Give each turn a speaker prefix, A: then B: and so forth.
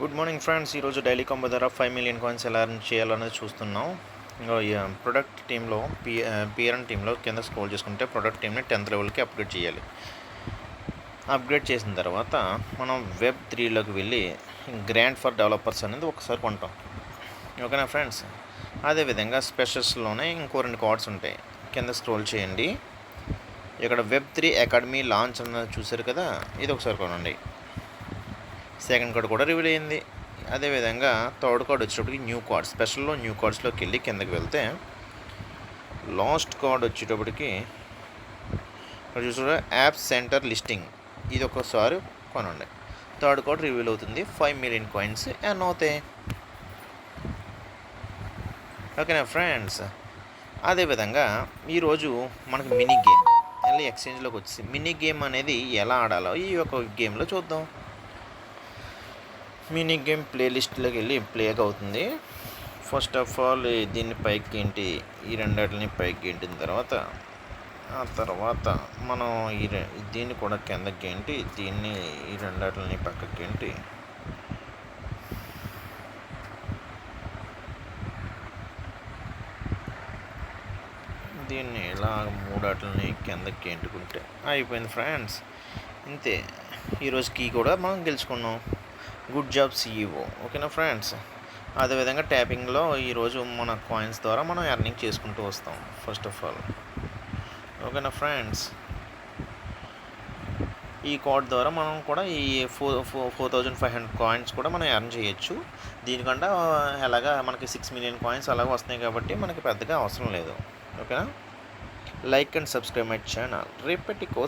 A: Good morning friends. ఈరోజు daily combo ద్వారా 5 million coins ఎలా ఎర్న్ చేయాలనేది చూస్తున్నాం. ఇంకో ప్రొడక్ట్ టీంలో పిఆర్ఎన్ టీంలో కింద స్క్రోల్ చేసుకుంటే ప్రొడక్ట్ టీమ్ని 10th లెవెల్కి అప్గ్రేడ్ చేయాలి. అప్గ్రేడ్ చేసిన తర్వాత మనం వెబ్ 3లోకి వెళ్ళి గ్రాంట్ ఫర్ డెవలపర్స్ అనేది ఒకసారి కొంటాం. ఓకేనా ఫ్రెండ్స్. అదేవిధంగా స్పెషల్స్లోనే ఇంకో 2 కార్డ్స్ ఉంటాయి. కింద స్క్రోల్ చేయండి. ఇక్కడ వెబ్ 3 అకాడమీ లాంచ్ అన్నది చూసారు కదా, ఇది ఒకసారి కొనండి. సెకండ్ కార్డ్ కూడా రివీల్ అయ్యింది. అదేవిధంగా థర్డ్ కార్డ్ వచ్చేటప్పటికి న్యూ కార్డ్, స్పెషల్లో న్యూ కార్డ్స్లోకి వెళ్ళి కిందకి వెళ్తే లాస్ట్ కార్డ్ వచ్చేటప్పటికి ఇక్కడ చూసారా యాప్ సెంటర్ లిస్టింగ్, ఇది ఒకసారి కొనండి. థర్డ్ కార్డ్ రివీల్ అవుతుంది. 5 మిలియన్ కాయిన్స్ ఎర్న్ అవుతాయి. ఓకేనా ఫ్రెండ్స్. అదేవిధంగా ఈరోజు మనకి మినీ గేమ్ మళ్ళీ ఎక్స్చేంజ్లోకి వచ్చి మినీ గేమ్ అనేది ఎలా ఆడాలో ఈ యొక్క గేమ్లో చూద్దాం. మినీ గేమ్ ప్లేలిస్ట్లోకి వెళ్ళి ప్లేగా అవుతుంది. ఫస్ట్ ఆఫ్ ఆల్ దీన్ని పైకి ఏంటి, ఈ రెండింటిని పైకి గెంటిన తర్వాత ఆ తర్వాత మనం దీన్ని కూడా కిందకి గెంటి దీన్ని ఈ రెండింటిని పక్కకి గెంటి దీన్ని ఇలా మూడాటిని కిందకి గెంటుకుంటే అయిపోయింది ఫ్రెండ్స్. ఇంతే. ఈరోజు కీ కూడా మనం గెలుచుకున్నాం. Good job CEO. ఓకేనా ఫ్రెండ్స్. అదేవిధంగా ట్యాపింగ్లో ఈరోజు మన కాయిన్స్ ద్వారా మనం ఎర్నింగ్ చేసుకుంటూ వస్తాం ఫస్ట్ ఆఫ్ ఆల్. ఓకేనా ఫ్రెండ్స్. ఈ కార్డ్ ద్వారా మనం కూడా ఈ 4,500 కాయిన్స్ కూడా మనం ఎర్న్ చేయొచ్చు. దీనికంటే ఎలాగా మనకి 6 మిలియన్ కాయిన్స్ అలాగే వస్తున్నాయి కాబట్టి మనకి పెద్దగా అవసరం లేదు. ఓకేనా. Like and subscribe my channel. రేపటి కోసం